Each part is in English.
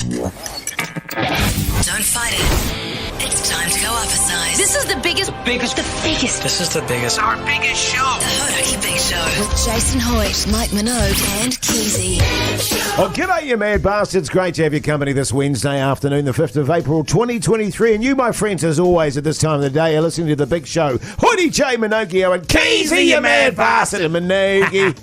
Don't fight it. It's time to go up a size. This is the biggest. This is the biggest. Our biggest show. The Hodaki Big Show. With Jason Hoyt, Mike Minogue, and Keezy. Oh, g'day, you mad bastards. Great to have your company this Wednesday afternoon, the 5th of April, 2023. And you, my friends, as always, at this time of the day, are listening to the Big Show. Hoodie J. Minogue and Keezy, you mad bastard. Minogue.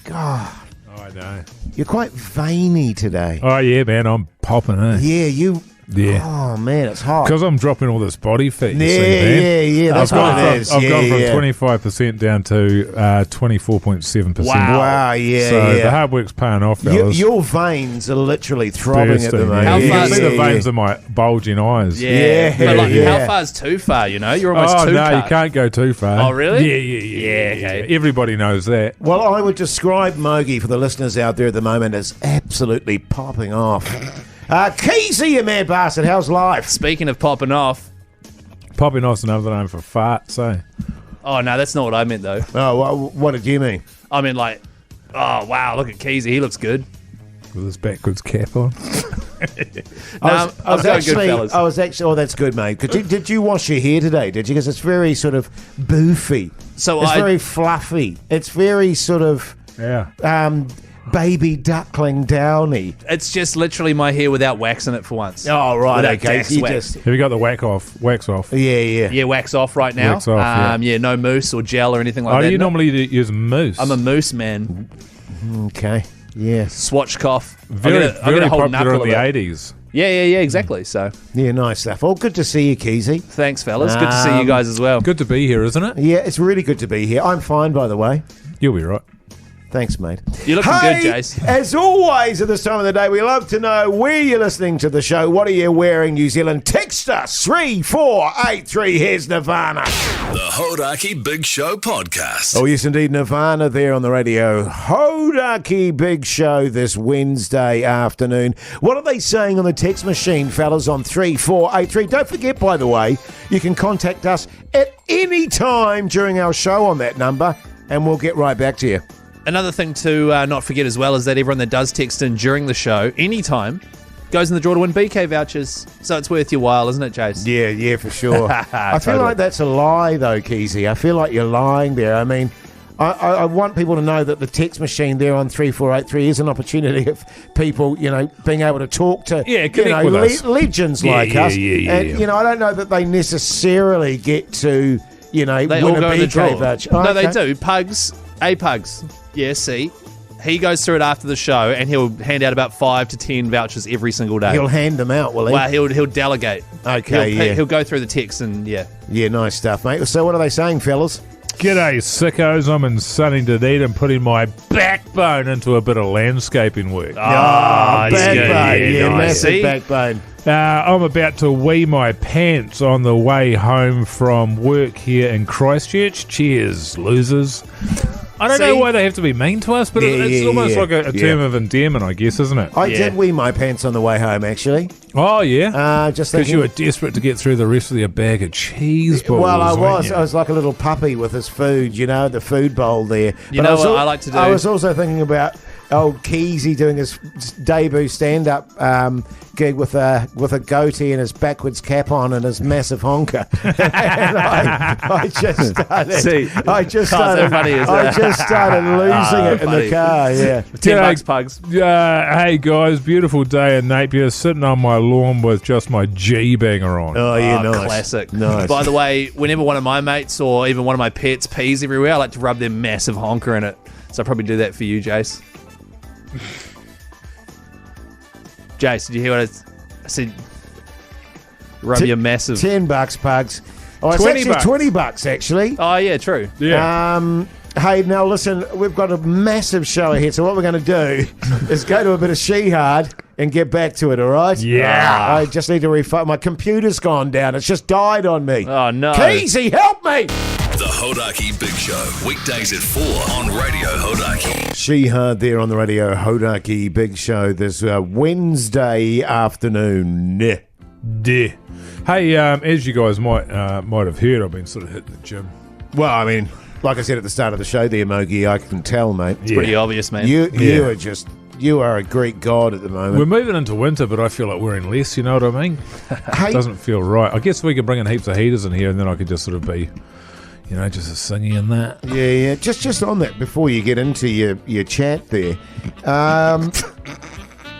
God. Oh, I know. You're quite veiny today. Oh, yeah, man. I'm popping, eh? Yeah, you... Yeah. Oh, man, it's hot. Because I'm dropping all this body fat, you Yeah, see, man. yeah, that's what it is. I've gone from Yeah. 25% down to 24.7%. Wow, yeah, So yeah. the hard work's paying off, fellas. Your veins are literally throbbing at the Bursting, moment. yeah. How You far can is see the yeah, veins in my bulging eyes. Yeah, But like, yeah. how far is too far, you know? You're almost too no, cut. you can't go too far. Oh, really? Yeah, okay. Everybody knows that. Well, I would describe Mogi for the listeners out there at the moment as absolutely popping off. Keezy, you mad bastard, how's life? Speaking of popping off, Popping off's another name for fart, so. oh, no, that's not what I meant, though. Oh, well, what did you mean? I mean, like, oh, wow, look at Keezy. He looks good. With his backwards cap on. No, I'm going good, fellas. I was actually, oh, that's good, mate. Did you wash your hair today, did you? Because it's very sort of boofy. So it's very fluffy. It's very sort of Yeah. baby duckling downy. It's just literally my hair without wax in it for once. Oh, right, Without okay. wax, You wax. just, Have you got the wax off? yeah. Yeah, wax off right now. Wax off, yeah. No mousse or gel or anything like Oh, that. you No, normally use mousse. I'm a mousse man. Okay, yes. Swatchcough. very hold popular knuckle in the of it. 80s. Yeah, exactly. So, Yeah, nice stuff. Well, good to see you, Keezy. thanks, fellas. Good to see you guys as well. Good to be here, isn't it? Yeah, it's really good to be here. I'm fine, by the way. You'll be right. Thanks, mate. You're looking Hey, good, Jase. as always at this time of the day, we love to know where you're listening to the show. What are you wearing, New Zealand? Text us 3483. Here's Nirvana. The Hodaki Big Show podcast. Oh, yes, indeed. Nirvana there on the radio. Hodaki Big Show this Wednesday afternoon. What are they saying on the text machine, fellas, on 3483? Don't forget, by the way, you can contact us at any time during our show on that number, and we'll get right back to you. Another thing to not forget as well is that everyone that does text in during the show, anytime, goes in the draw to win BK vouchers. So it's worth your while, isn't it, Jase? Yeah, for sure. I feel Totally. like that's a lie, though, Keezy. I feel like you're lying there. I mean, I want people to know that the text machine there on 3483 is an opportunity of people, being able to talk to, connect with us. legends Yeah, like yeah, us. yeah, And, yeah. I don't know that they necessarily get to, They win all a go in the BK draw. voucher. No, Okay. they do. Pugs. Yeah, see. He goes through it after the show, and he'll hand out about 5 to 10 vouchers every single day. He'll hand them out, will he? Well, he'll delegate. Okay, He'll go through the text and, yeah. Yeah, nice stuff, mate. So what are they saying, fellas? G'day, sickos. I'm in sunny Dunedin putting my backbone into a bit of landscaping work. Backbone. Yeah, nice. massive See? backbone. I'm about to wee my pants on the way home from work here in Christchurch. Cheers, losers. I don't know See? why they have to be mean to us, but it's almost like a term of endearment, I guess, isn't it? I did wee my pants on the way home, actually. Oh, yeah? Just Because thinking, you were desperate to get through the rest of your bag of cheese balls. well, I weren't was. you? I was like a little puppy with his food, the food bowl there. You know what I like to do? I was also thinking about old Keezy doing his debut stand-up gig with a goatee and his backwards cap on and his massive honker. And I just started. See? I just so started. funny, isn't I it? just started losing it in funny. the car. Yeah. 10 G'day. bucks, Pugs. Hey, guys, beautiful day in Napier, sitting on my lawn with just my G-banger on. Oh yeah, Oh, nice. classic. Nice. By the way, whenever one of my mates or even one of my pets pees everywhere, I like to rub their massive honker in it. So I'll probably do that for you, Jace. Jace, did you hear what I said? Rub your massive... $10, Pugs. Oh, it's 20 actually bucks. $20 actually. Oh, yeah, true. Yeah. Hey, now listen, we've got a massive show ahead, so what we're going to do is go to a bit of She-Hard and get back to it, all right? Yeah. I just need to refund. My computer's gone down. It's just died on me. Oh, no. Keezy, help me! The Hodaki Big Show. Weekdays at 4 on Radio Hodaki. She-Hard there on the radio, Hodaki Big Show this Wednesday afternoon. Dear. Hey, as you guys might have heard, I've been sort of hitting the gym. Well, I mean, like I said at the start of the show there, Mogi, I can tell, mate. Yeah. Pretty obvious, man. You are just You are a Greek god at the We're moment. moving into winter, but I feel like we're in less, you know what I mean? Hey, It doesn't feel right. I guess we could bring in heaps of heaters in here, and then I could just sort of be, just a singing and that. yeah. Just on that, before you get into your chat there, are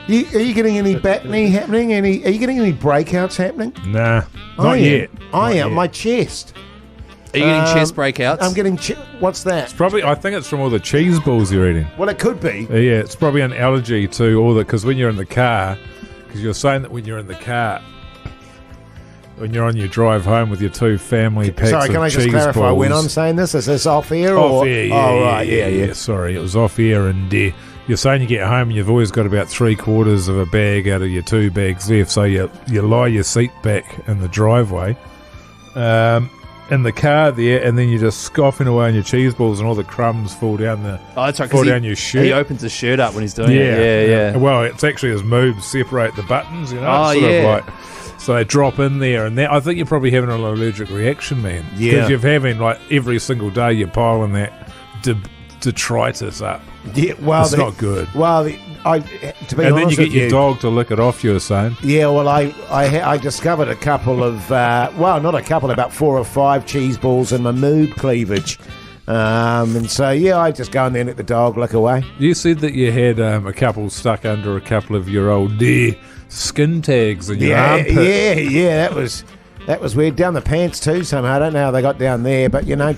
you getting any back knee happening? Are you getting any breakouts happening? Nah, I not am. yet. I Not am. yet. My chest. Are you getting chest breakouts? I'm getting. What's that? Probably, I think it's from all the cheese balls you're eating. Well, it could be. Yeah, it's probably an allergy to all the, because when you're in the car, because you're saying that when you're in the car, when you're on your drive home with your 2 family packs Sorry, of can I just cheese clarify balls. when I'm saying this? Is this off air or? Off air, yeah. Oh, right, yeah. Sorry, it was off air, and you're saying you get home and you've always got about 3/4 of a bag out of your 2 bags left, so you lie your seat back in the driveway, in the car there, and then you're just scoffing away on your cheese balls, and all the crumbs fall down that's right. fall 'Cause down your shirt. He opens his shirt up when he's doing it. Yeah. Well, it's actually his moves separate the buttons, Oh, it's sort yeah. of like, so they drop in there, and I think you're probably having an allergic reaction, man. Yeah. Because you're having, like, every single day you're piling that detritus up. Yeah, well, It's not good. Well, to be And honest then you with get your dog to lick it off, you were saying. Yeah, well, I discovered a couple of, not a couple, about 4 or 5 cheese balls in my moob cleavage. And so, I just go in there and let the dog lick away. You said that you had a couple stuck under a couple of your old skin tags in your armpit. Yeah, that was weird. Down the pants too somehow. I don't know how they got down there, but I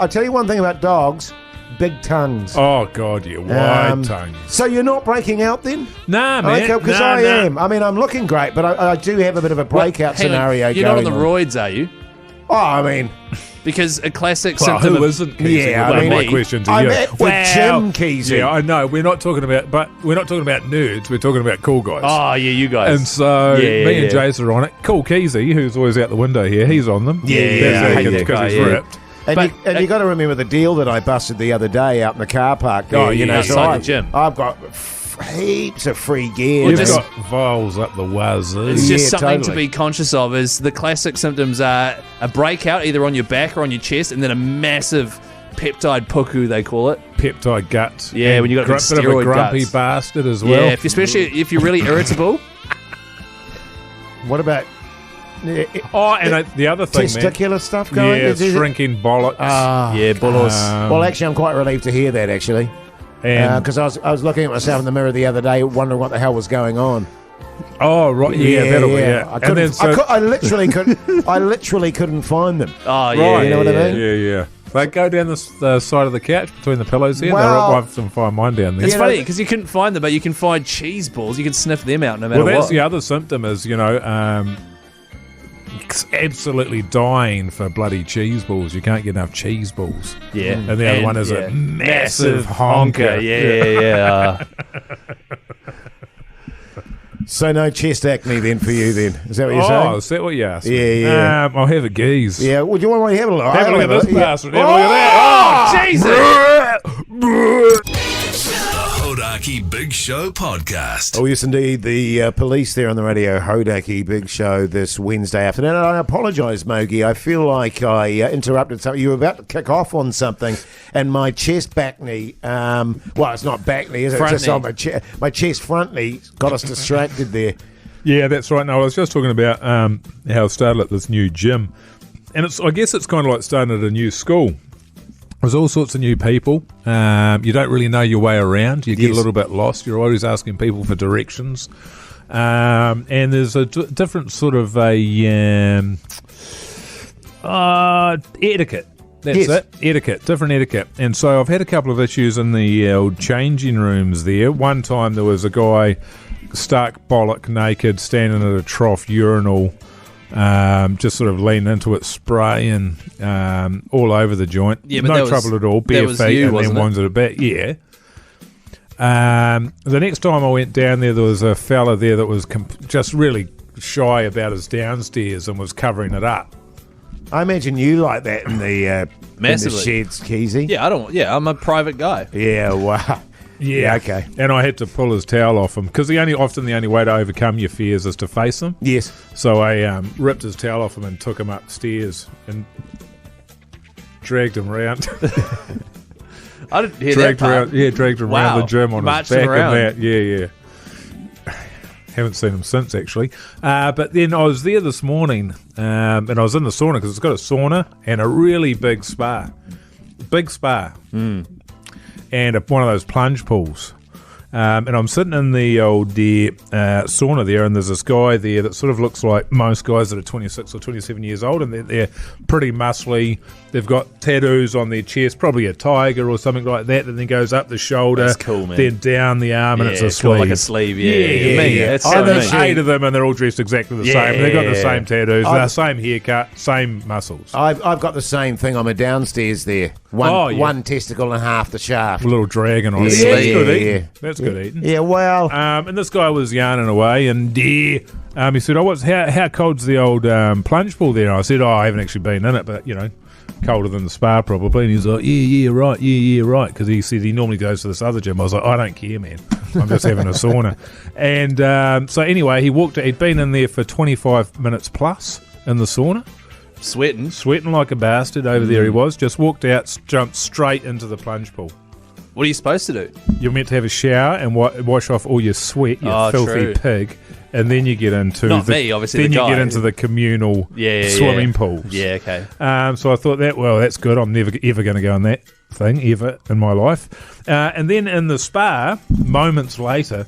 tell you one thing about dogs, big tongues. Oh, God, you wide tongues. So you're not breaking out then? Nah, man. Because Nah. I am. I mean, I'm looking great, but I do have a bit of a breakout Hang on, scenario You're not on going the roids, are you? Oh, I mean... Because a classic Well, symptom who of... isn't, Keezy? Yeah, Well, I mean, my question to I'm you. at the gym, Keezy. Yeah, I know. We're not talking about nerds. We're talking about cool guys. Oh, yeah, you guys. And so Yeah, me and yeah. Jase are on it. Cool Keezy, who's always out the window here, he's on them. Yeah, That's I hate that because guy, he's yeah. ripped. And you got to remember the deal that I busted the other day out in the car park there. Oh, yeah, outside the gym. I've got heaps of free gear. You've just- got vials up the wazoo. It's just Yeah, something to totally. be conscious of. Is the classic symptoms are a breakout either on your back or on your chest, and then a massive peptide puku, they call it. Peptide guts. Yeah, when you got bit of a steroid grumpy guts. bastard as well. Yeah, especially if you're really irritable. What about Oh, and the other thing, man. testicular stuff going? Yeah, Is it- shrinking bollocks. Yeah, bulls. well, actually, I'm quite relieved to hear that, actually. and Because I was looking at myself in the mirror the other day, wondering what the hell was going on. oh, right, yeah, that'll be it. I, And couldn't, then so, I literally couldn't. I literally couldn't find them. Oh, yeah. right, you know what I mean? Yeah. They go down the side of the couch between the pillows here. Well- They'll often find mine down there. It's You funny know- because you couldn't find them, but you can find cheese balls. You can sniff them out no matter Well, that's what. the other symptom is, absolutely dying for bloody cheese balls. You can't get enough cheese balls. Yeah. And the other one is a massive honker. honker. Yeah. So no chest acne then for you then? Is that what you're Oh, saying? is that what you asked? Yeah. I'll have a geese. Yeah, would you want to have a look? Have a look at this Yeah. bastard. Have a look at that. Oh, Jesus! The Hodaki Big Show podcast. Oh, yes, indeed. The police there on the radio, Hodaki Big Show this Wednesday afternoon. And I apologise, Mogi. I feel like I interrupted something. You were about to kick off on something, and my chest back knee, well, it's not back knee, is it? Front It's just knee. on my chest front knee got us distracted there. Yeah, that's right. No, I was just talking about how I started at this new gym. And I guess it's kind of like starting at a new school. There's all sorts of new people. You don't really know your way around. You get a Yes. little bit lost. You're always asking people for directions. And there's a different sort of etiquette. That's Yes. it. Etiquette. Different etiquette. And so I've had a couple of issues in the old changing rooms there. One time there was a guy stark bollock naked standing at a trough urinal, just sort of lean into it, spraying all over the joint. Yeah, but no that was- trouble at all. that Bare was feet you, and then wasn't it? ones at the back. Yeah. The next time I went down there was a fella there that was just really shy about his downstairs and was covering it up. I imagine you like that in the Massively. sheds, Keezy. Yeah, I'm a private guy. Yeah, wow. Yeah, okay. And I had to pull his towel off him because the only way to overcome your fears is to face them. Yes. So I ripped his towel off him and took him upstairs and dragged him round. I didn't hear dragged that part. around, dragged him Wow. around the gym on his Marching back around. and that. Yeah. Haven't seen him since, actually. But then I was there this morning, and I was in the sauna because it's got a sauna and a really big spa. Big spa. And one of those plunge pools. And I'm sitting in the old sauna there, and there's this guy there that sort of looks like most guys that are 26 or 27 years old, and they're pretty muscly. They've got tattoos on their chest, probably a tiger or something like that, and then goes up the shoulder, That's cool, man. then down the arm, and it's a cool, sleeve. like a sleeve, Yeah. It's so And there's mean. 8 of them, and they're all dressed exactly the same. They've got the same tattoos, the same haircut, same muscles. I've got the same thing on my downstairs there. One testicle and half the shaft. A little dragon on it. Yeah, That's good yeah, eating. yeah. That's good eating. Yeah, well, And this guy was yarning away, and he said, how cold's the old plunge pool there? And I said, I haven't actually been in it, but, colder than the spa probably. And he's like, yeah, right. Because he said he normally goes to this other gym. I was like, I don't care, man. I'm just having a sauna. And so anyway, he'd been in there for 25 minutes plus in the sauna. Sweating. Like a bastard over there he was. Just walked out, jumped straight into the plunge pool. What are you supposed to do? You're meant to have a shower and wash off all your sweat, you filthy true. pig, and then you get into Not me, obviously, Then the you guy. get into the communal swimming pools. Yeah, okay. So I thought that's good. I'm never ever going to go on that thing ever in my life. And then in the spa, moments later,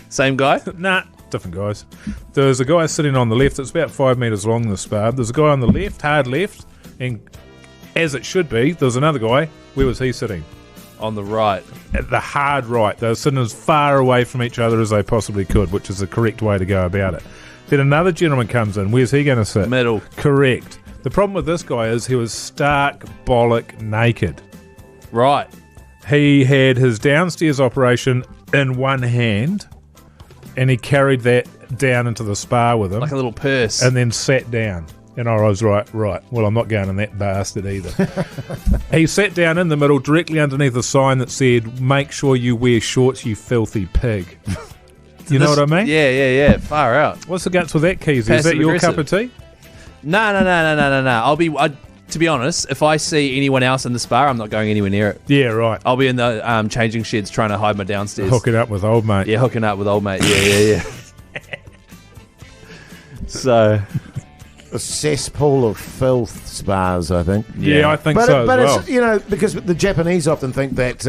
Same guy? nah, different guys. There's a guy sitting on the left. It's about 5 metres long, the spa. There's a guy on the left, hard left, and as it should be, there's another guy. Where was he sitting? On the right. At the hard right. They were sitting as far away from each other as they possibly could, which is the correct way to go about it. Then another gentleman comes in. Where's he going to sit? Middle. Correct. The problem with this guy is he was stark bollock naked. Right. He had his downstairs operation in one hand, and he carried that down into the spa with him. Like a little purse. And then sat down. And I was right. Well, I'm not going in that bastard either. He sat down in the middle, directly underneath a sign that said, "Make sure you wear shorts, you filthy pig." You know what I mean? Yeah. Far out. What's the guts with that, Keezy? Is that Passive your aggressive. cup of tea? No. To be honest, if I see anyone else in the spa, I'm not going anywhere near it. Yeah, right. I'll be in the changing sheds trying to hide my downstairs. Hook it up with old mate. Yeah, hooking up with old mate. Yeah. So, a cesspool of filth spas, I think. Yeah, I think But, so but as well. it's, because the Japanese often think that,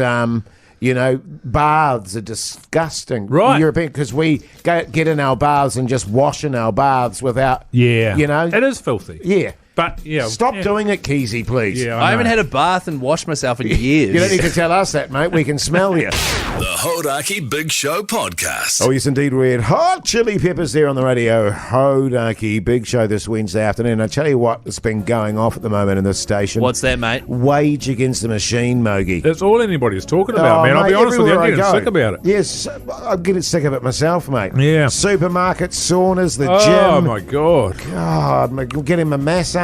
baths are disgusting. Right. European, because we get in our baths and just wash in our baths without, Yeah. It is filthy. Yeah. But, yeah. Stop yeah. doing it, Keezy, please. Yeah, I haven't know. had a bath and washed myself in years. You don't need to tell us that, mate. We can smell you. The Hodaki Big Show podcast. Oh, yes, indeed. We had Hot Chili Peppers there on the radio. Hodaki Big Show this Wednesday afternoon. I tell you what's been going off at the moment in this station. What's that, mate? Wage Against the Machine, Mogi. That's all anybody's talking about, man. I'll mate, be honest with you. everywhere I'm I getting go. sick about it. Yes, I'm getting sick of it myself, mate. Yeah. Supermarkets, saunas, the Oh, gym. my God. God, getting my massages.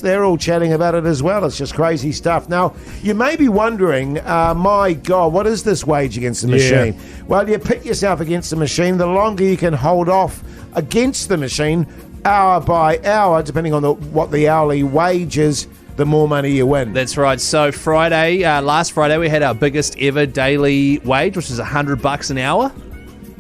They're all chatting about it as well. It's just crazy stuff. Now, you may be wondering, my God, what is this Wage Against the Machine? Well, you pit yourself against the machine. The longer you can hold off against the machine, hour by hour, depending on what the hourly wage is, the more money you win. That's right. So last Friday, we had our biggest ever daily wage, which was $100 an hour.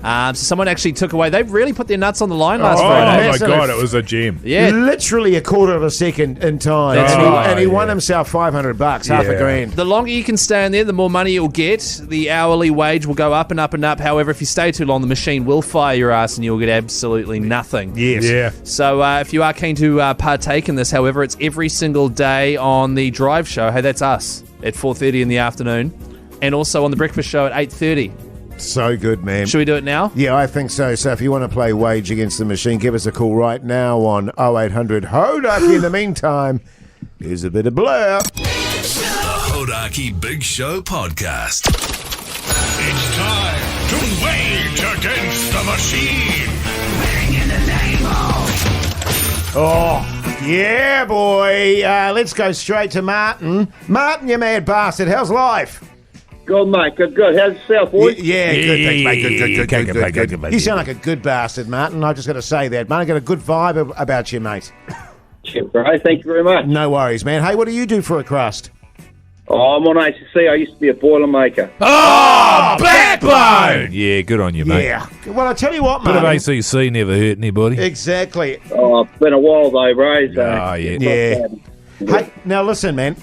So someone actually took away. They really put their nuts on the line last Oh, Friday. my Massive. God. It was a gem. Yeah. Literally a quarter of a second in time. That's right. And he won Yeah. himself $500, half a Yeah. grand. The longer you can stay in there, the more money you'll get. The hourly wage will go up and up and up. However, if you stay too long, the machine will fire your ass and you'll get absolutely nothing. Yes. Yeah. So if you are keen to partake in this, however, it's every single day on the Drive Show. Hey, that's us at 4:30 in the afternoon. And also on the Breakfast Show at 8:30. So good, man. Should we do it now? Yeah, I think so. So if you want to play Wage Against the Machine, give us a call right now on 0800 Hodaki. In the meantime, here's a bit of Blur. The Hodaki Big Show podcast. It's time to wage against the machine. Oh, yeah, boy. Let's go straight to Martin. Martin, you mad bastard. How's life? Good, mate. Good. How's yourself, boys? Yeah, good, thanks, mate. Good. Good, mate. You sound like a good bastard, Martin. I just got to say that, man. I got a good vibe about you, mate. Shit, bro. Thank you very much. No worries, man. Hey, what do you do for a crust? Oh, I'm on ACC. I used to be a Boilermaker. Oh, backbone! Yeah, good on you, mate. Yeah. Well, I tell you what, Bit mate. of ACC never hurt anybody. Exactly. Oh, it's been a while though, bro. So Oh, yeah. Yeah. Hey, now listen, man.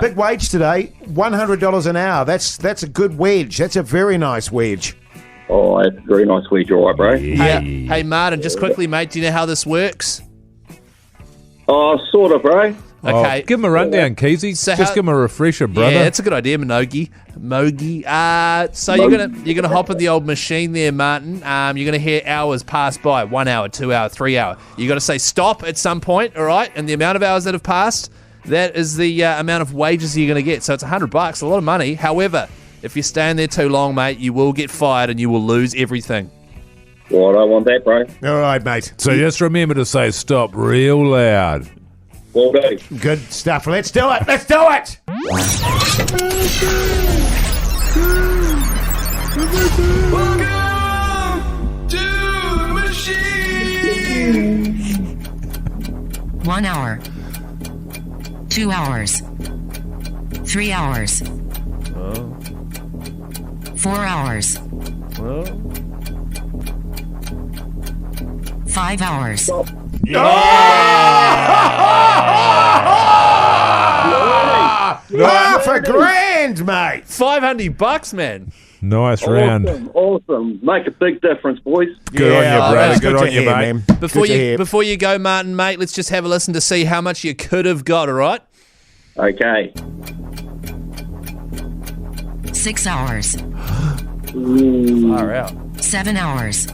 Big wage today, $100 an hour. That's a good wedge. That's a very nice wedge. Oh, that's a very nice week, all right, bro. Yeah. Hey, Martin, just quickly, mate, do you know how this works? Oh, sort of, bro. Okay. Give him a rundown, Keezy. So Just how- give him a refresher, brother. Yeah, that's a good idea, Mogi. So you're gonna hop in the old machine there, Martin. You're gonna hear hours pass by, 1 hour, 2 hour, 3 hour. You got to say stop at some point, all right? And the amount of hours that have passed, that is the amount of wages you're gonna get. So it's $100, a lot of money. However, if you stay in there too long, mate, you will get fired and you will lose everything. Well, I don't want that, bro. All right, mate. So just remember to say stop real loud. Well, do. Good stuff. Let's do it. Let's do it. Welcome to the machine. 1 hour. 2 hours. 3 hours. 4 hours. 5 hours. Half a grand, mate. $500, man. Nice round. Awesome. Make a big difference, boys. Good on you, Yeah, brother. that's Good to on you, hear, mate. man. Before Good to you hear. before you go, Martin, mate, let's just have a listen to see how much you could have got, all right? Okay. 6 hours. Far out. 7 hours.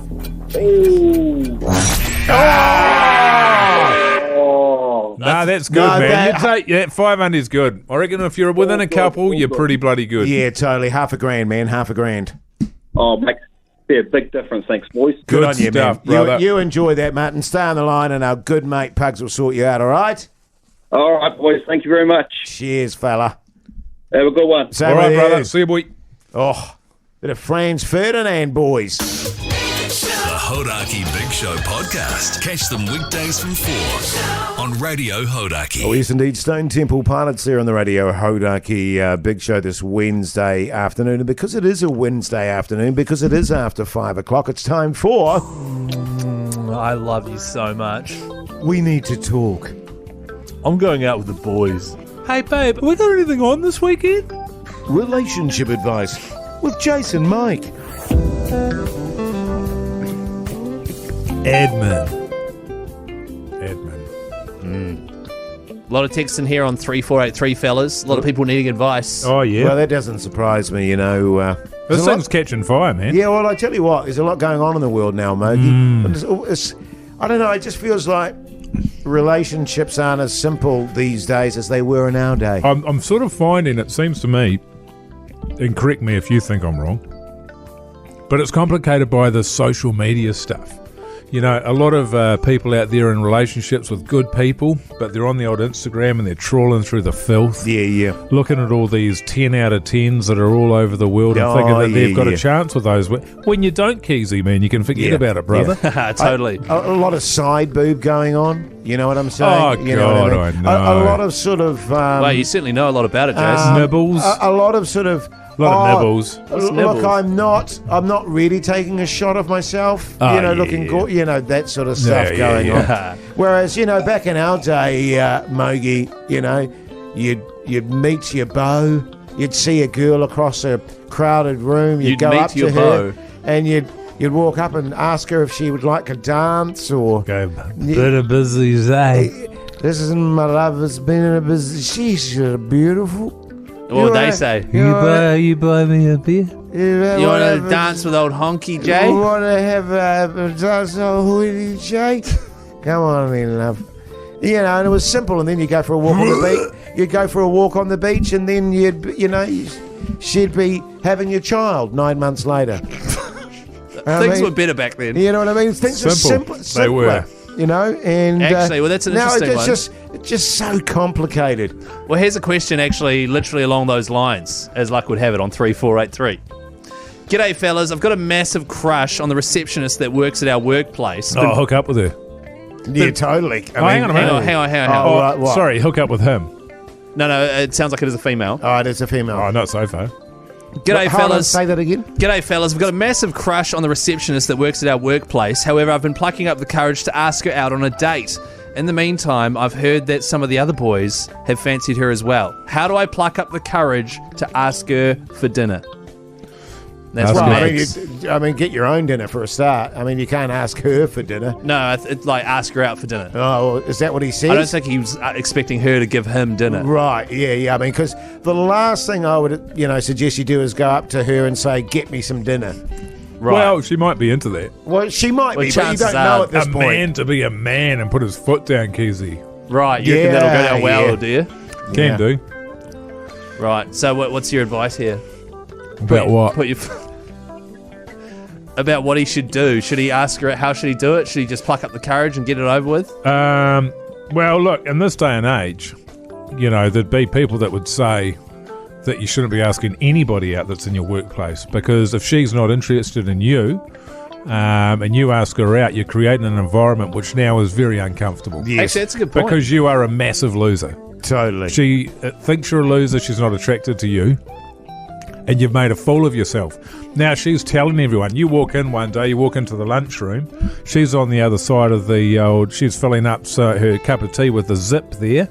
Oh, Nah, that's good, No, man. that- You take 500 is good. I reckon if you're within a couple, you're pretty bloody good. Yeah, totally. Half a grand, man. Half a grand. makes a big difference. Thanks, boys. Good, Good on you, stuff, man. brother. You enjoy that, Martin. Stay on the line, and our good mate Pugs will sort you out. All right. All right, boys. Thank you very much. Cheers, fella. Have a good one. Same All right, with brother. you. See you, boy. Oh, bit of Franz Ferdinand, boys. The Hodaki Big Show podcast. Catch them weekdays from 4 on Radio Hodaki. Oh, yes, indeed. Stone Temple Pilots there on the Radio Hodaki Big Show this Wednesday afternoon. And because it is a Wednesday afternoon, because it is after 5 o'clock, it's time for I love you so much. We Need to Talk. I'm going out with the boys. Hey, babe, we got anything on this weekend? Relationship advice with Jase and Mike. Edmund. A lot of texts in here on 3483, fellas. A lot of people needing advice. Oh, yeah. Well, that doesn't surprise me, you know. this there's a lot- thing's catching fire, man. Yeah, well, I tell you what, there's a lot going on in the world now, Mogi. I don't know, it just feels like relationships aren't as simple these days as they were in our day. I'm sort of finding, it seems to me, and correct me if you think I'm wrong, but it's complicated by the social media stuff. You know, a lot of people out there in relationships with good people, but they're on the old Instagram and they're trawling through the filth. Yeah. Looking at all these 10 out of 10s that are all over the world and thinking that they've got a chance with those. When you don't, Keezy, man, you can forget about it, brother. Totally. A lot of side boob going on, you know what I'm saying? Oh, You know what God, I mean? I know. A lot of sort of... Well, you certainly know a lot about it, Jase. Nibbles. A lot of sort of... A lot of nibbles. What's Look, nibbles? I'm not really taking a shot of myself. Oh, you know, yeah. looking good. You know, that sort of stuff Yeah, going yeah. on. Whereas, you know, back in our day, Mogi, you know, you'd meet your beau, you'd see a girl across a crowded room, you'd go meet up to your her, beau. and you'd walk up and ask her if she would like a dance or. Go, bit of busy day. This is my love. It's been a busy. She's beautiful. What would they say? You buy me a beer? You want to dance with old Honky Jay? You want to have a dance with Jay? Come on in, love. You know, and it was simple. And then you go for a walk on the beach. You'd go for a walk on the beach, and then she'd be having your child 9 months later. Things were better back then. You know what I mean? Things were Simple. simpler. They were. You know, and Actually, well, that's an interesting it's one. It's just so complicated. Well, here's a question actually literally along those lines, as luck would have it, on 3483. G'day, fellas. I've got a massive crush on the receptionist that works at our workplace. Oh, hook up with her. Yeah, totally. Hang on a minute. Hang on. Oh, right, what? Sorry, hook up with him. No, it sounds like it is a female. Oh, it is a female. Oh, not so far. G'day, Hold on, fellas. say that again. G'day, fellas. We've got a massive crush on the receptionist that works at our workplace. However, I've been plucking up the courage to ask her out on a date. In the meantime, I've heard that some of the other boys have fancied her as well. How do I pluck up the courage to ask her for dinner? That's Ask what her. Max. I mean, get your own dinner for a start. I mean, you can't ask her for dinner. No, it's like ask her out for dinner. Oh, is that what he says? I don't think he was expecting her to give him dinner. Right, yeah. I mean, because the last thing I would, suggest you do is go up to her and say, "Get me some dinner." Right. Well, she might be into that. Well, she might Well, be, but you chances don't know are at this A point. man to be a man and put his foot down, Keezy. Right, you reckon that'll go down well, yeah. do you? Can Yeah. do. Right, so what's your advice here? About what? About what he should do. Should he ask her, how should he do it? Should he just pluck up the courage and get it over with? Well, look, in this day and age, there'd be people that would say that you shouldn't be asking anybody out that's in your workplace, because if she's not interested in you, and you ask her out, you're creating an environment which now is very uncomfortable. Yes, Actually, that's a good point. Because you are a massive loser. totally. She thinks you're a loser, she's not attracted to you, and you've made a fool of yourself. Now she's telling everyone. You walk in one day, you walk into the lunchroom, she's on the other side of she's filling up her cup of tea with the zip there,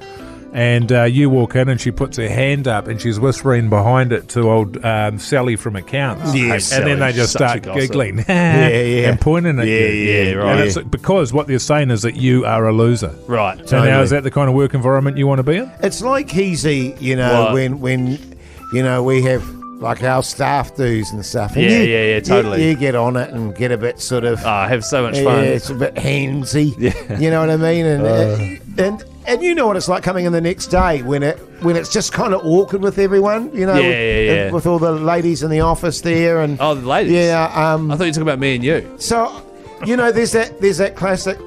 and you walk in and she puts her hand up and she's whispering behind it to old Sally from accounts. Yes, and then Sally, they just such a start gossip. giggling yeah. and pointing at you. yeah, right. And it's because what they're saying is that you are a loser. Right. So now, Totally. is that the kind of work environment you want to be in? It's like Keezy, What? when we have like our staff dues and stuff. And Yeah, totally. You get on it and get a bit sort of. Oh, I have so much Yeah, fun. it's a bit handsy. Yeah. You know what I mean? And you know what it's like coming in the next day when it's just kind of awkward with everyone. Yeah. With all the ladies in the office there and. Oh, the ladies? Yeah. I thought you were talking about me and you. So. There's that classic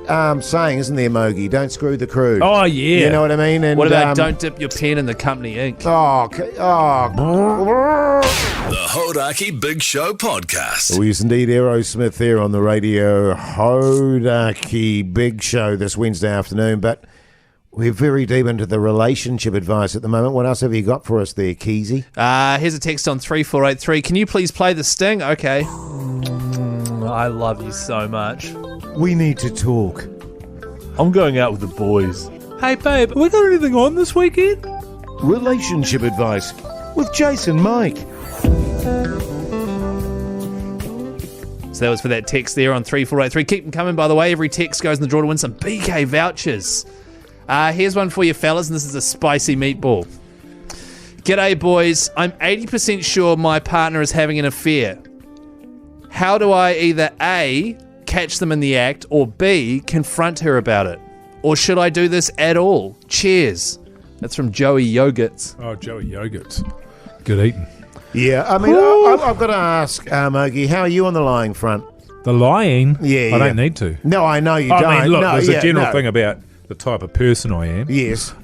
saying, isn't there, Mogi? Don't screw the crew. Oh, yeah. You know what I mean? And, What about don't dip your pen in the company ink? The The Hodaki Big Show Podcast. Oh, yes, indeed. Aerosmith there on the radio. Hodaki Big Show this Wednesday afternoon. But we're very deep into the relationship advice at the moment. What else have you got for us there, Keezy? Here's a text on 3483. Can you please play the sting? Okay. I love you so much. We need to talk. I'm going out with the boys. Hey, babe, we got anything on this weekend? Relationship advice with Jase and Mike. So that was for that text there on 3483. Keep them coming, by the way. Every text goes in the draw to win some BK vouchers. Here's one for you fellas, and this is a spicy meatball. G'day, boys. I'm 80% sure my partner is having an affair. How do I either A, catch them in the act, or B, confront her about it? Or should I do this at all? Cheers. That's from Joey Yogurts. Oh, Joey Yogurts. Good eating. Yeah, I mean, I've got to ask, Mogi, how are you on the lying front? The lying? Yeah, I don't need to. No, I know you I don't. mean, look, no, there's yeah, a general no. thing about the type of person I am. Yes.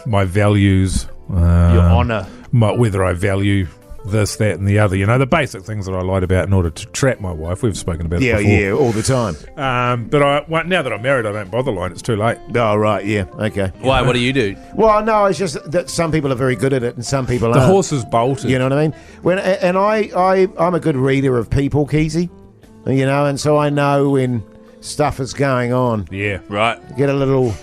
My values. Your honour. Whether I value this, that, and the other. The basic things that I lied about in order to trap my wife. We've spoken about it before. Yeah, all the time. But now that I'm married, I don't bother lying. It's too late. Oh, right, yeah, okay. Why? What do you do? Well, no, it's just that some people are very good at it and some people The aren't. horse is bolted. You know what I mean? I'm a good reader of people, Keezy. And so I know when stuff is going on. Yeah. Right. Get a little.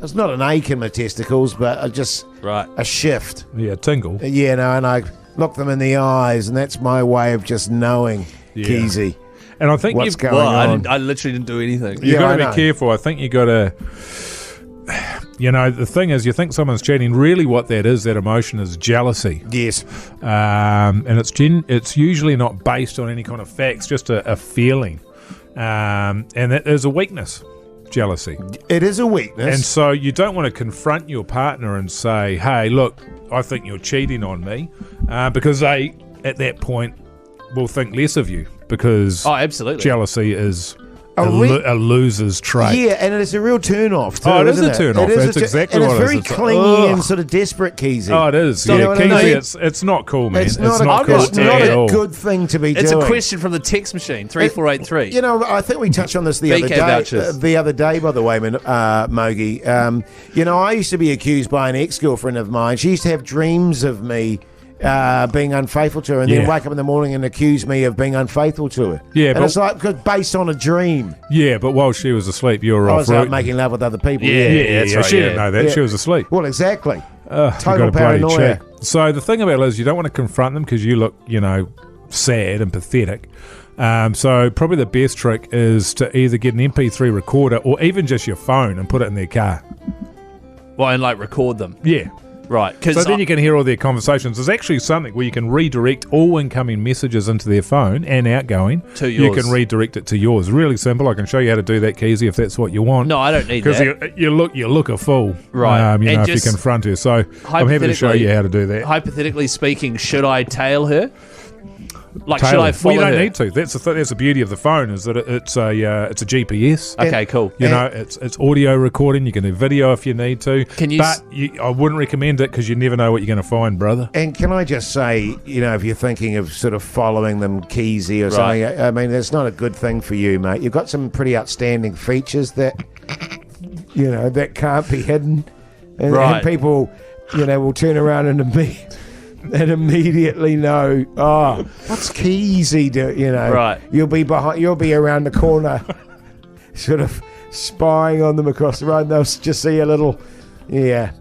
It's not an ache in my testicles, but just Right. a shift. Yeah, tingle. And I look them in the eyes, and that's my way of just knowing, Yeah. Keezy, And I think what's you've going Well, on. I literally didn't do anything. You've Yeah, got I to know. be careful. I think you got to. The thing is, you think someone's cheating. Really, what that is, that emotion is jealousy. Yes. And it's usually not based on any kind of facts, just a feeling. And that is a weakness, jealousy. It is a weakness. And so you don't want to confront your partner and say, hey, look, I think you're cheating on me, because they, at that point, will think less of you, because Oh, absolutely. jealousy is a loser's trait. Yeah, and it's a real turn-off too, Oh, it is isn't a turn-off. It is That's exactly and what it's it very is. It's like, clingy ugh. and sort of desperate, Keezy. Oh, it is. You know Yeah, what I mean? Keezy, it's not cool, man. It's not, cool it's not at a all. good thing to be It's doing. a question from the text machine, 3483. You know, I think we touched on this the BK other day. vouchers. The other day, by the way, Mogi. You know, I used to be accused by an ex-girlfriend of mine. She used to have dreams of me being unfaithful to her, and then Yeah. wake up in the morning and accuse me of being unfaithful to her. Yeah, and but- it's like 'cause based on a dream. Yeah, but while she was asleep, you were I off was out route. making love with other people. Yeah, that's right, she didn't yeah. know that. Yeah. She was asleep. Well, exactly. You Total got a bloody paranoia. check. So the thing about it is you don't want to confront them because you look, sad and pathetic. So probably the best trick is to either get an MP3 recorder or even just your phone and put it in their car. Well, and record them. Yeah. Right. So then you can hear all their conversations. There's actually something where you can redirect all incoming messages into their phone and outgoing. To You yours. can redirect it to yours. Really simple. I can show you how to do that, Keezy, if that's what you want. No, I don't need Because that. you look a fool, Right. if And you just confront her. So I'm happy to show you how to do that. Hypothetically speaking, should I tail her? Should Tail I it. follow Well, you don't her? need to. That's the beauty of the phone is that it's a GPS. Okay, cool. It's audio recording. You can do video if you need to. Can you But I wouldn't recommend it because you never know what you're going to find, brother. And can I just say, if you're thinking of sort of following them, Keezy or something, I mean, that's not a good thing for you, mate. You've got some pretty outstanding features that, that can't be hidden. And people, will turn around and immediately know, what's Keezy do? Right. You'll be around the corner, sort of spying on them across the road. And they'll just see a little, I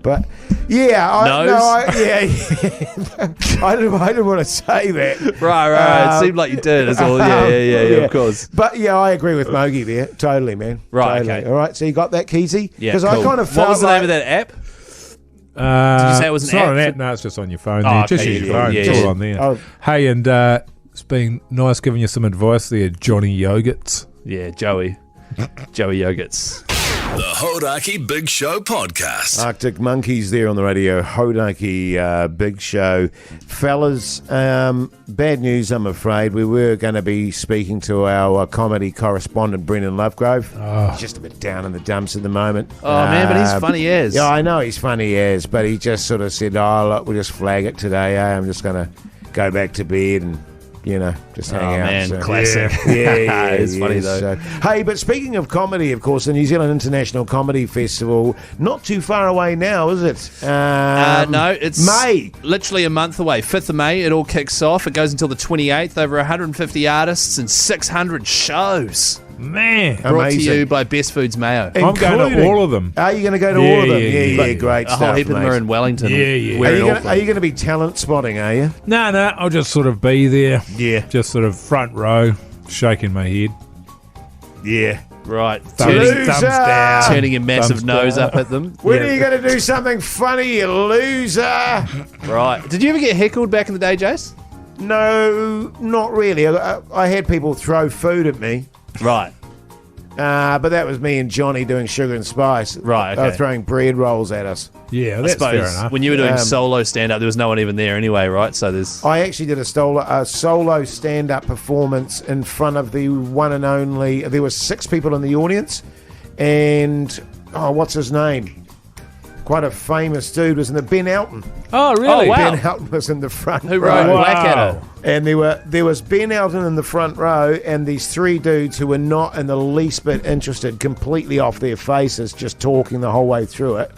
didn't want to say that. Right. It seemed like you did. That's all. Yeah, of course. But I agree with Mogi there, totally, man. Right, Totally. okay. All right, so you got that, Keezy? Yeah, Because cool. I kind of felt What was the like, name of that app? Did you say it was an it's not app? an app? No, it's just on your phone. Oh, There. okay, Just use your phone. yeah, It's yeah. all on there. Oh. Hey, and it's been nice giving you some advice there, Johnny Yogurts. Yeah, Joey Yogurts. The Hodaki Big Show podcast. Arctic Monkeys there on the radio. Hodaki Big Show. Fellas, bad news, I'm afraid. We were going to be speaking to our comedy correspondent, Brendan Lovegrove. He's just a bit down in the dumps at the moment. Oh, man, but he's funny as. Yeah, I know he's funny as, but he just sort of said, look, we'll just flag it today. I'm just going to go back to bed and, just hang out. Man, So- classic. Yeah, It's funny, though. So, hey, but speaking of comedy, of course, the New Zealand International Comedy Festival, not too far away now, is it? No, it's May. literally a month away. 5th of May, it all kicks off. It goes until the 28th. Over 150 artists and 600 shows. Man. Brought Amazing. to you by Best Foods Mayo. I'm going to Including- all of them. Are you going to go to Yeah, all of them? yeah, Yeah, yeah. great A stuff, whole heap of them mate. are in Wellington. Yeah. We're Are in you Auckland. going to be talent spotting, are you? No, I'll just sort of be there. Yeah. Just sort of front row, shaking my head. Yeah. Right. Loser! Thumbs down. Turning your massive Thumbs nose down. up at them. When are you going to do something funny, you loser? Right. Did you ever get heckled back in the day, Jase? No, not really. I had people throw food at me. Right. But that was me and Johnny doing Sugar and Spice. Right, They were okay. throwing bread rolls at us. Yeah, I that's fair suppose enough. when you were doing solo stand-up, there was no one even there anyway, right? So there's... I actually did a solo stand-up performance in front of the one and only... There were 6 people in the audience. And, what's his name? Quite a famous dude was in the Ben Elton. Oh, really? wow. Ben Elton was in the front Who row. wrote Blackadder? And there was Ben Elton in the front row and these 3 dudes who were not in the least bit interested, completely off their faces, just talking the whole way through it.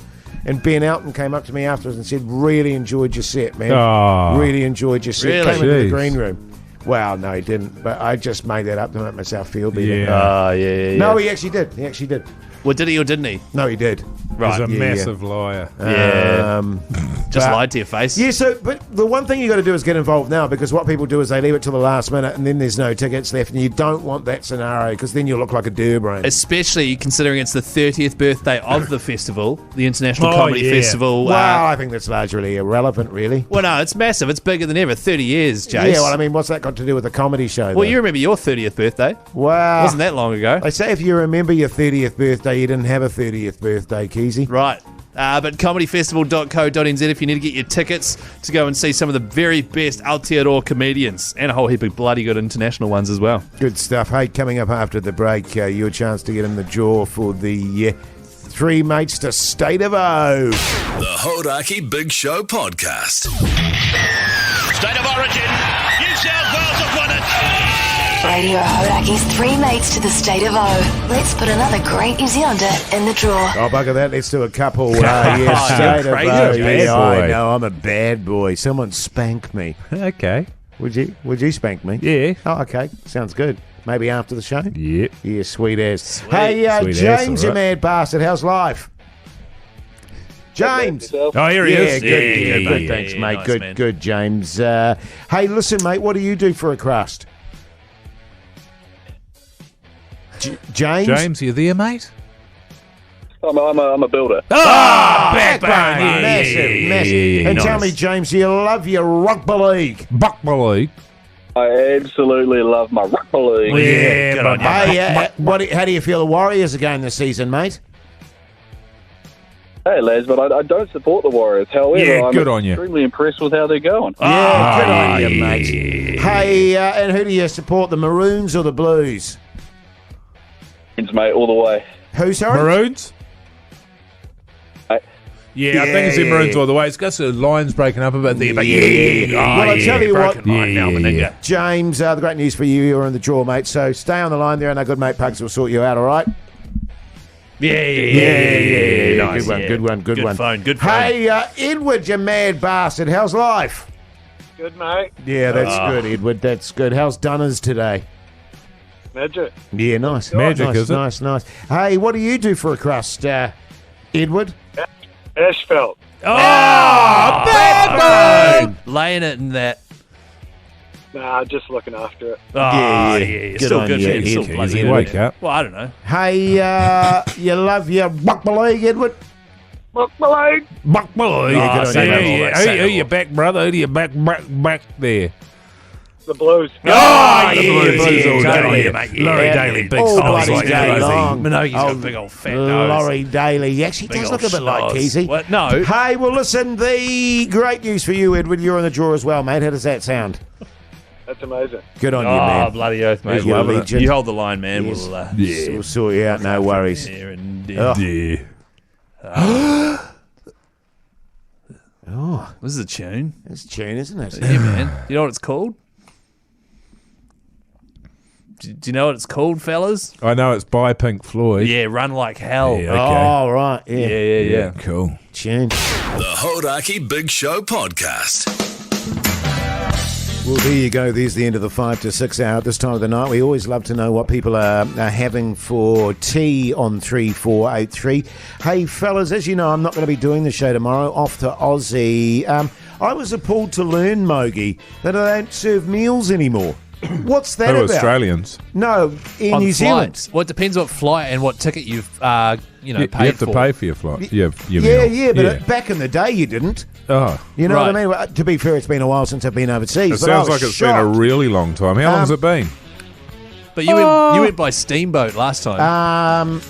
And Ben Elton came up to me afterwards and said, really enjoyed your set, man. Oh. Really enjoyed your set. Really? Came into the Jeez. green room. Well, no, he didn't. But I just made that up to make myself feel better. Yeah. Oh, yeah. No, he actually did. He actually did. Well, did he or didn't he? No, he did. He's a yeah, massive liar. Yeah. Just but- lied to your face. Yeah, but the one thing you got to do is get involved now, because what people do is they leave it till the last minute and then there's no tickets left, and you don't want that scenario because then you look like a durbrain. Especially considering it's the 30th birthday of the festival, the International Oh, Comedy yeah. Festival. Wow, I think that's largely irrelevant, really. Well, no, it's massive. It's bigger than ever. 30 years, Jase. Yeah, well, I mean, what's that got to do with a comedy show? Well, though? you remember your 30th birthday. Wow. Wasn't that long ago. They say if you remember your 30th birthday, you didn't have a 30th birthday, Keezy. Right. But comedyfestival.co.nz if you need to get your tickets to go and see some of the very best Aotearoa comedians and a whole heap of bloody good international ones as well. Good stuff. Hey, coming up after the break, your chance to get in the draw for the three mates to State of O. The Hodaki Big Show podcast. State of origin. New South Wales have won it. Radio Hodaki's three mates to the State of O. Let's put another great New Zealander in the draw. Oh, bugger that. Let's do a couple. Yes, State of O. Yeah, I know. I'm a bad boy. Someone spank me. Okay. Would you spank me? Yeah. Oh, okay. Sounds good. Maybe after the show? Yep. Yeah, sweet as. Hey, Sweet James, ass, you all right. mad bastard. How's life? James. Oh, here he Yeah, is. good. Thanks, mate. nice, Good, man. good, James. Hey, listen, mate, what do you do for a crust? James? James, you there, mate? I'm a builder. Backbone. Yeah, Massive. yeah, And nice. tell me, James, do you love your rugby league? Buckbally. I absolutely love my rugby league. Yeah, good on you. Hey, how do you feel the Warriors are going this season, mate? Hey, lads, but I don't support the Warriors. However, Yeah, I'm good on you. extremely impressed with how they're going. Yeah, good on you, yeah. mate. Hey, and who do you support, the Maroons or the Blues? Mate, all the way. Who, sorry? Maroons? Hey. Yeah, I think it's the Maroons all the way. It's got the lines breaking up a bit there, but yeah. Well, I tell you what, broken line now, Meninga. James, the great news for you, you're in the draw, mate. So stay on the line there, and our good mate Pugs will sort you out, all right? Yeah. Nice, Good one. Good phone. Hey, Edward, you mad bastard. How's life? Good, mate. Yeah, that's good, Edward. That's good. How's Dunners today? Magic. Yeah, nice. Magic, nice, is it? Nice. Hey, what do you do for a crust, Edward? Asphalt. Laying it in that. Nah, just looking after it. Yeah. Good Still on good. you, man. Still Ed. bloody Easy good. wake up. Well, I don't know. Hey, you love your rugby league, Edward? My leg. Buckbally. Yeah, good on you, mate. Who you back, brother? Who do you back there? The Blues. Blues all Totally, day. mate. Laurie Daly, big all size bloody like day crazy. long. Minogue's got a big old fat nose. Laurie Daly. He actually Big does old look a bit like schnoz. Keezy. What? No. Hey, well, listen, the great news for you, Edward. You're in the draw as well, mate. How does that sound? That's amazing. Good on you, Oh, man. bloody oath, mate. You're a Loving it. legend. You hold the line, man. Yes. We'll, We'll sort you out, no worries. here and Oh. Yeah. This is a tune. It's a tune, isn't it? Yeah, man. You know what it's called? Do you know what it's called, fellas? I know it's by Pink Floyd. Yeah, Run Like Hell. Yeah. Oh, right. Yeah. Yeah. Cool. Tune. The Hodaki Big Show podcast. Well, there you go. There's the end of the 5 to 6 hour at this time of the night. We always love to know what people are having for tea on 3483. Hey, fellas, as you know, I'm not going to be doing the show tomorrow. Off to Aussie. I was appalled to learn, Mogi, that they don't serve meals anymore. What's that Who, about? Australians? No, in On New Zealand. flights. Well, it depends what flight and what ticket you've, paid You have to for. pay for your flight. Your Yeah, meal. but back in the day you didn't. Oh. You know Right. what I mean? Well, to be fair, it's been a while since I've been overseas. It but I sounds was like it's been a shocked. really long time. How long's it been? But you went by steamboat last time.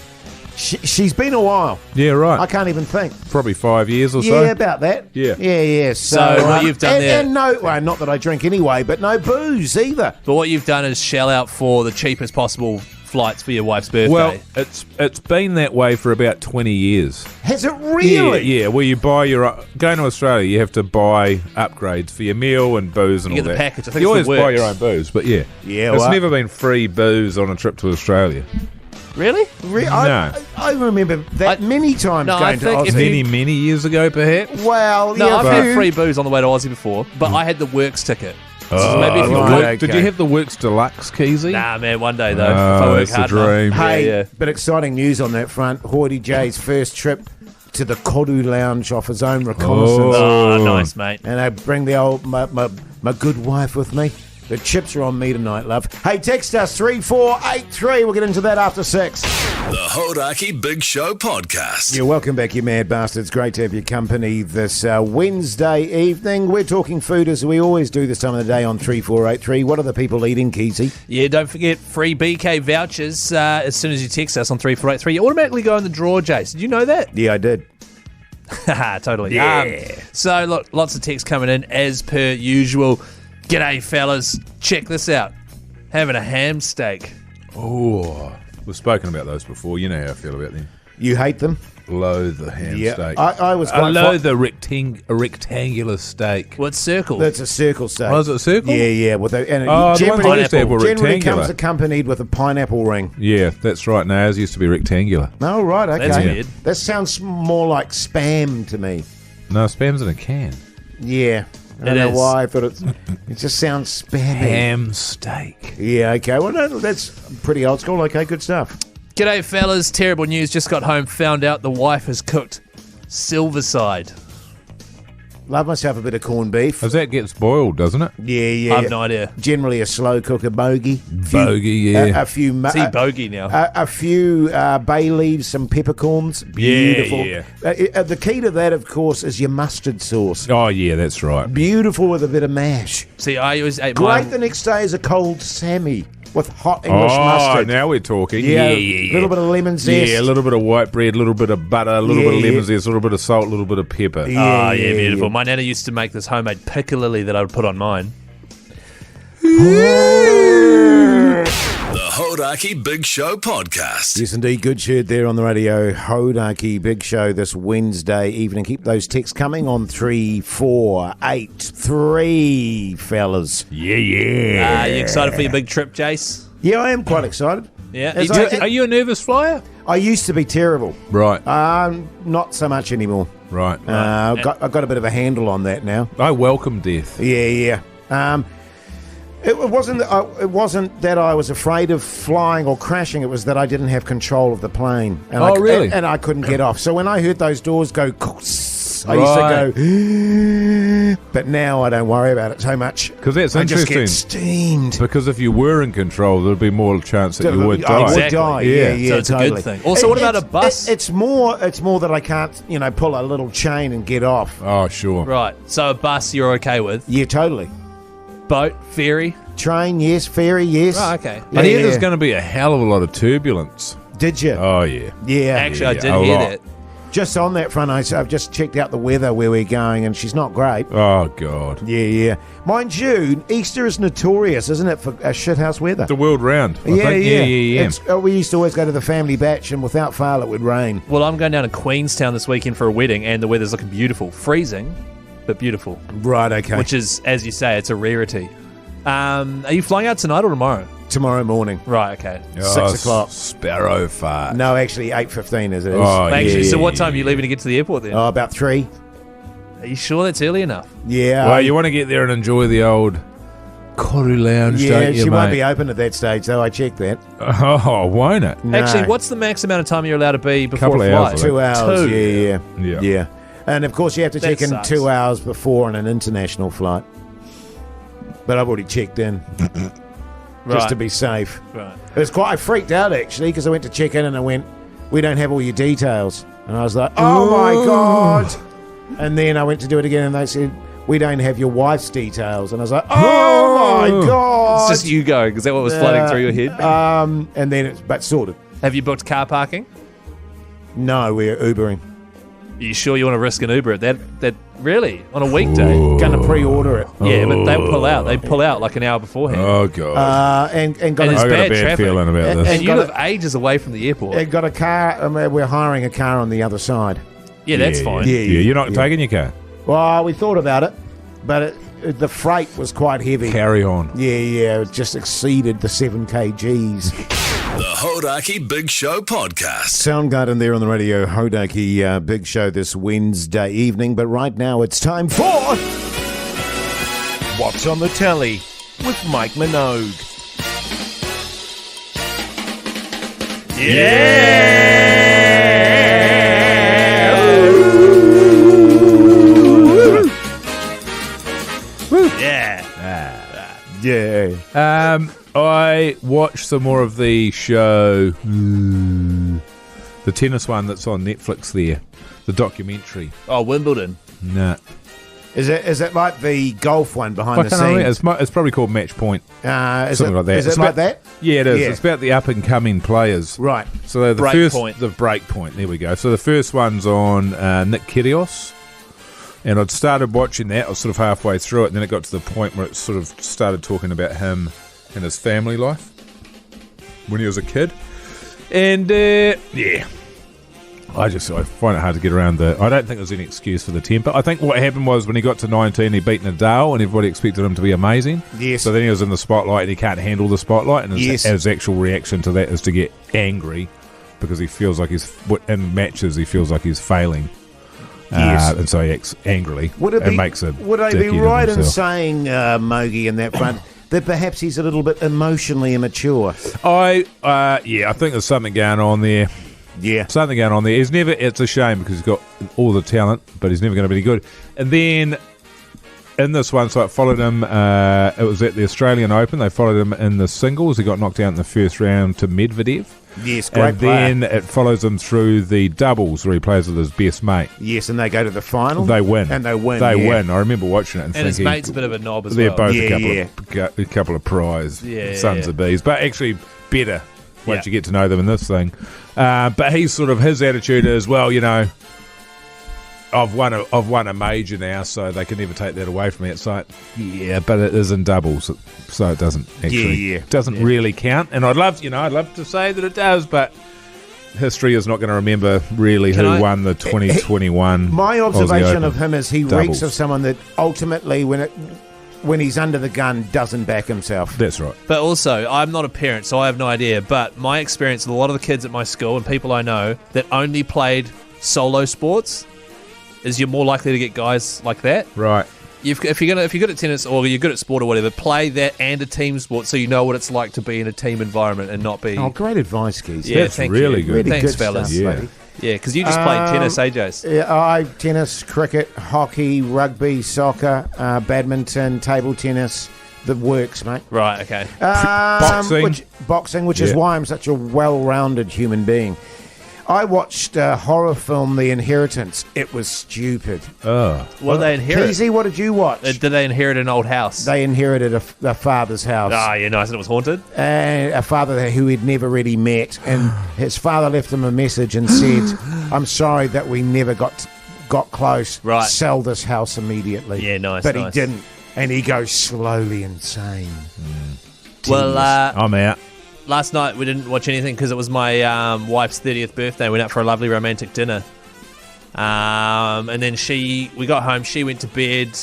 She's been a while. Yeah, right. I can't even think. Probably 5 years or Yeah, so. about that. Yeah. So, what you've done and, there- and no, well, not that I drink anyway, but no booze either. But what you've done is shell out for the cheapest possible flights for your wife's birthday. Well, it's been that way for about 20 years. Has it really? Yeah. Where you buy going to Australia, you have to buy upgrades for your meal and booze and You all get the that. package. I think you it's always the buy works. your own booze, but yeah, Yeah, it's well- never been free booze on a trip to Australia. really? I remember that many times No, I going to think if Aussie. Many years ago, perhaps. Well, No, yeah, I've a had few. free booze on the way to Aussie before, but I had the works ticket. So maybe if you right. work, Okay. Did you have the Works Deluxe, Keezy? nah, man, one day though, if Oh, I work that's the hard enough. dream. Hey, Yeah. but exciting news on that front. Hoity J's first trip to the Kodu Lounge off his own reconnaissance. Oh, nice, mate. And I bring the old my good wife with me. The chips are on me tonight, love. Hey, text us 3483. We'll get into that after 6. The Hodaki Big Show podcast. You're welcome back, you mad bastards. Great to have your company this Wednesday evening. We're talking food as we always do this time of the day on 3483. What are the people eating, Keezy? Yeah, don't forget free BK vouchers as soon as you text us on 3483. You automatically go in the draw, Jase. Did you know that? Yeah, I did. Totally. Yeah. So, look, lots of texts coming in as per usual. G'day, fellas. Check this out. Having a ham steak. Oh, we've spoken about those before. You know how I feel about them. You hate them? Loathe the ham steak. I was quite loathe the rectangular steak. What's circle? That's a circle steak. Oh, is it a circle? Yeah. With a, and Oh, it the ones I used to have were generally rectangular. comes accompanied with a pineapple ring. Yeah, that's right. No, ours used to be rectangular. Oh, right, okay. That's weird. That sounds more like spam to me. No, spam's in a can. Yeah. I don't It know is. why I thought it just sounds spammy. Ham steak. Yeah, okay. Well, no, that's pretty old school. Okay, good stuff. G'day, fellas. Terrible news. Just got home. Found out the wife has cooked silverside. Love myself a bit of corned beef. Because that gets boiled, doesn't it? Yeah. I have no idea. Generally a slow cooker bogey. Bogey, yeah. A few See bogey now. a few bay leaves, some peppercorns. Beautiful. Yeah. The key to that, of course, is your mustard sauce. Oh, yeah, that's right. Beautiful with a bit of mash. See, I always ate Great mine. the next day is a cold Sammy with hot English mustard. Now we're talking. Yeah, Yeah. a little bit of lemon zest. Yeah, a little bit of white bread, a little bit of butter, a little bit of lemon zest, a little bit of salt, a little bit of pepper. Yeah, beautiful. My nana used to make this homemade piccalilli that I would put on mine. The Hodaki Big Show podcast. Yes, indeed. Good shirt there on the radio. Hodaki Big Show this Wednesday evening. Keep those texts coming on 3483, fellas. Yeah. Are you excited for your big trip, Jase? Yeah, I am quite excited. Yeah. As Are you a nervous flyer? I used to be terrible. Right, Not so much anymore. right. I've got a bit of a handle on that now. I welcome death. Yeah. It wasn't that I was afraid of flying or crashing. It was that I didn't have control of the plane. And Oh, really? And I couldn't get off. So when I heard those doors go, I Right. used to go. But now I don't worry about it so much. Because that's I just interesting. get steamed. Because if you were in control, there'd be more chance that you would I die. would Exactly. die. Yeah. Yeah, So it's a good totally. thing. Also, what about a bus? It's more that I can't, pull a little chain and get off. Oh, sure. Right. So a bus you're okay with. Yeah, totally. Boat, ferry. Train, yes. Ferry, yes. Oh, okay. I hear there's Yeah. going to be a hell of a lot of turbulence. Did you? Oh, yeah. Yeah. Actually, I yeah, did a hear lot. that. Just on that front, I've just checked out the weather where we're going, and she's not great. Oh, God. Yeah. Mind you, Easter is notorious, isn't it, for shithouse weather? The world round. I Yeah. think. Yeah. We used to always go to the family batch, and without fail, it would rain. Well, I'm going down to Queenstown this weekend for a wedding, and the weather's looking beautiful. Freezing, but beautiful. Right, okay. Which is, as you say, it's a rarity. Are you flying out tonight or tomorrow? Tomorrow morning. Right, okay. 6 o'clock. Sparrow fart. No, actually, 8:15 as it is. Oh, Actually, yeah, so what yeah, time are you leaving to get to the airport then? Oh, about 3. Are you sure that's early enough? Yeah. Well, you want to get there and enjoy the old Koru Lounge, yeah, don't you, she won't mate? be open at that stage, though. I checked that. Oh, won't it? No. Actually, what's the max amount of time you're allowed to be before Couple a of flight? hours, 2 hours. 2. Yeah. Yeah. And, of course, you have to That check in sucks. 2 hours before on an international flight. But I've already checked in. Just Right. to be safe. Right. I freaked out actually because I went to check in and I went, we don't have all your details. And I was like, oh my God. And then I went to do it again and they said, we don't have your wife's details. And I was like, oh my God. It's just you going. Is that what was flooding through your head? And then but sorted. Have you booked car parking? No, we're Ubering. Are you sure you want to risk an Uber at that really on a weekday? Gonna pre-order it. Yeah, but they'll pull out. They pull out like an hour beforehand. Oh, God. And got And a, it's I got bad a bad traffic. feeling about And- this. and you got live ages away from the airport. and got a car. We're hiring a car on the other side. Yeah, that's fine. Yeah. Yeah, you're not taking your car. Well, we thought about it, but the freight was quite heavy. Carry on. Yeah, it just exceeded the 7 kgs. The Hodaki Big Show podcast. Soundgarden there on the radio, Hodaki Big Show this Wednesday evening. But right now it's time for What's on the Telly with Mike Minogue. Yeah. I watched some more of the show, the tennis one that's on Netflix there, the documentary. Oh, Wimbledon. Nah. Is it like the golf one behind the I can't remember. scenes? It's probably called Match Point. Something like that. Is It's it like about- that? Yeah, it is. Yeah. It's about the up and coming players. Right. So they're the Breakpoint. break point. There we go. So the first one's on Nick Kyrgios, and I'd started watching that. I was sort of halfway through it, and then it got to the point where it sort of started talking about him and his family life when he was a kid, and I find it hard to get around the. I don't think there's any excuse for the temper. I think what happened was when he got to 19, he beat Nadal, and everybody expected him to be amazing. Yes. So then he was in the spotlight, and he can't handle the spotlight, and Yes. his actual reaction to that is to get angry because he feels like in matches he feels like he's failing. Yes. And so he acts angrily Would I be makes a right in himself. saying, Mogi, in that front, that perhaps he's a little bit emotionally immature? I think there's something going on there. Yeah. Something going on there. It's a shame because he's got all the talent, but he's never going to be good. And then in this one, so I followed him. It was at the Australian Open. They followed him in the singles. He got knocked out in the first round to Medvedev. Yes, great And player. then it follows him through the doubles where he plays with his best mate. Yes, and they go to the final. They win. And they win. They yeah. win. I remember watching it and And his thinking mate's a bit of a knob as they're well. both Yeah, a couple of prize sons of bees, but actually better once Yeah. you get to know them in this thing. But he's sort of his attitude is, well, you know, I've won a major now, so they can never take that away from me. It's like, yeah, but it is in doubles, so it doesn't actually really count. And I'd love to say that it does, but history is not going to remember really who won the 2021. My observation Aussie Open of him is he doubles. reeks of someone that ultimately, when he's under the gun, doesn't back himself. That's right. But also, I'm not a parent, so I have no idea. But my experience with a lot of the kids at my school and people I know that only played solo sports is you're more likely to get guys like that. Right. If you're good at tennis or you're good at sport or whatever, play that and a team sport so you know what it's like to be in a team environment and not be. Oh, great advice, Keith. Yeah, That's thank really you. good. Really Thanks, good fellas. stuff, Yeah. buddy. Yeah, because you just played tennis, Jase? Yeah, tennis, cricket, hockey, rugby, soccer, badminton, table tennis, the works, mate. Right. Okay. Boxing. Which is Yeah. why I'm such a well-rounded human being. I watched a horror film, The Inheritance. It was stupid. Oh. What did they inherit? Keezy, what did you watch? Did they inherit an old house? They inherited a father's house. Ah, yeah, nice. And it was haunted? And a father who he'd never really met, and his father left him a message and said, "I'm sorry that we never got close. Right. Sell this house immediately." Yeah, nice, But nice. he didn't, and he goes slowly insane. Well, I'm out. last night we didn't watch anything because it was my wife's 30th birthday. We went out for a lovely romantic dinner. And then we got home, she went to bed.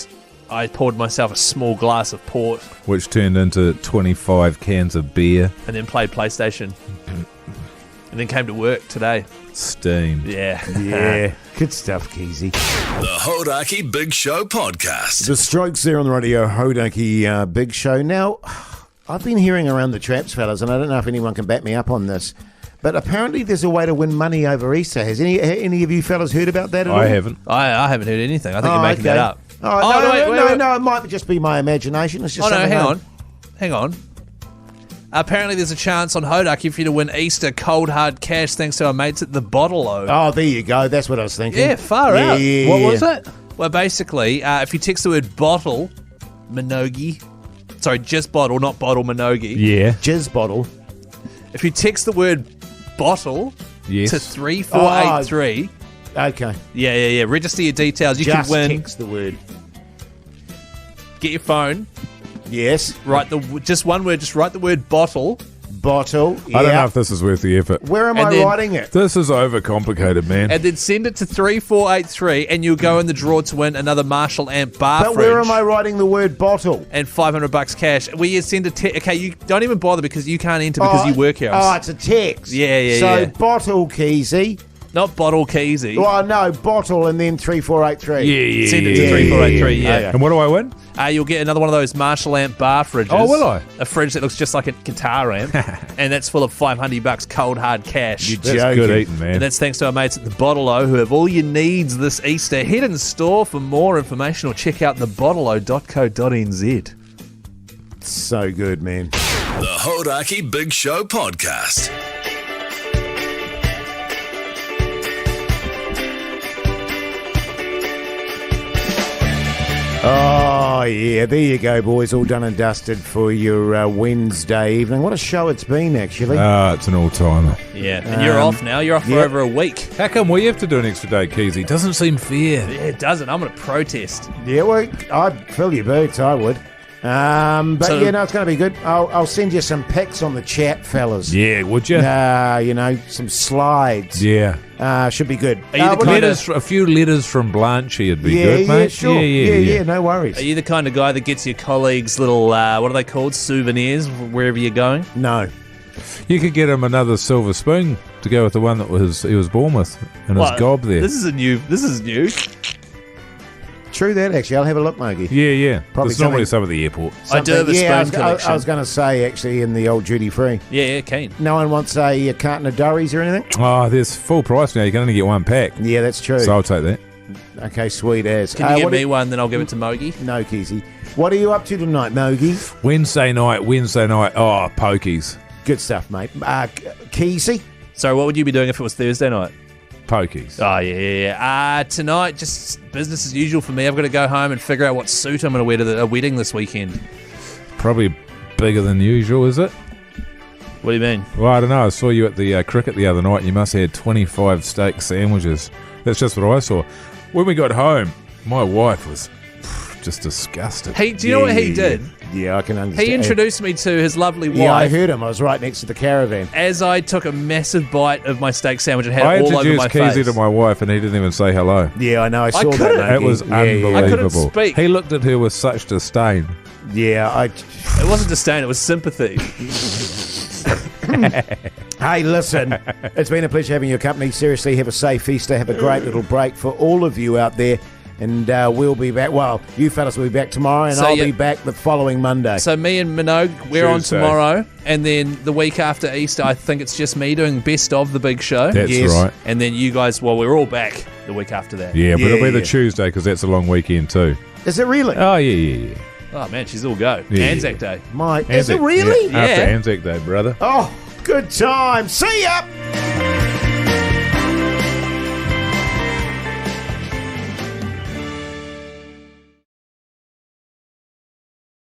I poured myself a small glass of port Which turned into 25 cans of beer. and then played PlayStation. And then came to work today. Steam. Yeah. Yeah, good stuff, Keezy. The Hodaki Big Show Podcast. The Strokes there on the radio, Hodaki Big Show. Now, I've been hearing around the traps, fellas, and I don't know if anyone can back me up on this, but apparently there's a way to win money over Easter. Has any of you fellas heard about that at all? I haven't. I haven't heard anything. I think you're making okay. that up. Oh, no, it might just be my imagination. It's just Oh, no, something hang on. Apparently there's a chance on Hodaki for you to win Easter cold hard cash thanks to our mates at the Bottle-O. Oh, there you go. That's what I was thinking. Yeah, far out. Yeah. What was it? Well, basically, if you text the word bottle, Minogi, sorry, just bottle, not bottle Minogi. Yeah. Jizz bottle. If you text the word bottle Yes. to 3483, Okay. yeah. Register your details. You Just can win. text the word. Get your phone. Yes. Write just one word. Just write the word bottle. Bottle. Yeah. I don't know if this is worth the effort. Where am And I then- writing it? This is overcomplicated, man. And then send it to 3483, and you'll go in the draw to win another Marshall Amp bar But fridge. where am I writing the word bottle? And $500 cash. We send okay, you don't even bother because you can't enter because you work here. Oh, it's a text. Yeah, So yeah. bottle, Keezy. Not bottle Keezy. Well, no, bottle and then 3483. Yeah. Send it to 3483, yeah. Okay. And what do I win? You'll get another one of those Marshall Amp bar fridges. Oh, will I? A fridge that looks just like a guitar amp, and that's full of $500 cold hard cash. You That's joking. good eating, man. And that's thanks to our mates at the Bottle-O, who have all your needs this Easter. Head in store for more information or check out thebottleo.co.nz. So good, man. The Hodaki Big Show Podcast. Oh, yeah. There you go, boys. All done and dusted for your Wednesday evening. What a show it's been, actually. It's an all-timer. Yeah, and you're off now. You're off for over a week. How come we have to do an extra day, Keezy? Doesn't seem fair. Yeah, it doesn't. I'm going to protest. Yeah, well, I'd fill your boots, I would. But So- yeah, no, it's going to be good. I'll send you some pics on the chat, fellas. Yeah, would you? Some slides. Yeah. Should be good. Are you the kind A few letters from Blanchy would be yeah, good, mate. Yeah, sure. Yeah, no worries. Are you the kind of guy that gets your colleagues little, what are they called, souvenirs wherever you're going? No. You could get him another silver spoon to go with the one that he was born with and his gob there. This is new. True that, actually. I'll have a look, Mogi. Yeah. Probably There's normally something- some at the airport. I do have a spoon collection. I was going to say, actually, in the old duty-free. Yeah, keen. No one wants a carton of durries or anything? Oh, there's full price now. You can only get one pack. Yeah, that's true. So I'll take that. Okay, sweet as. Can you get me one, then I'll give it to Mogi? No, Keezy. What are you up to tonight, Mogi? Wednesday night. Oh, pokies. Good stuff, mate. Keezy? Sorry, what would you be doing if it was Thursday night? Pokies. Oh, yeah. Tonight, just business as usual for me. I've got to go home and figure out what suit I'm going to wear to a wedding this weekend. Probably bigger than usual, is it? What do you mean? Well, I don't know. I saw you at the cricket the other night and you must have had 25 steak sandwiches. That's just what I saw. When we got home, my wife was just disgusted. Hey, do you know what he did? Yeah, I can understand. He introduced me to his lovely wife. Yeah, I heard him. I was right next to the caravan. As I took a massive bite of my steak sandwich and had I it all over my introduced face. Keezy to my wife and he didn't even say hello. Yeah, I know. I saw that. couldn't- Mogi. It was unbelievable. I couldn't speak. He looked at her with such disdain. Yeah, It wasn't disdain, it was sympathy. Hey, listen, it's been a pleasure having your company. Seriously, have a safe Easter. Have a great little break for all of you out there. And we'll be back. Well, you fellas will be back tomorrow, and So I'll you- be back the following Monday. So me and Minogue, we're on Tuesday. tomorrow. And then the week after Easter, I think it's just me doing best of the big show. That's Yes. right. And then you guys, well, we're all back the week after that. Yeah, but Yeah, it'll be the yeah. Tuesday because that's a long weekend too. Is it really? Oh, yeah. Oh, man, she's all go. Yeah. Anzac Day. Is it really? Yeah. After Yeah. Anzac Day, brother. Oh, good time. See ya.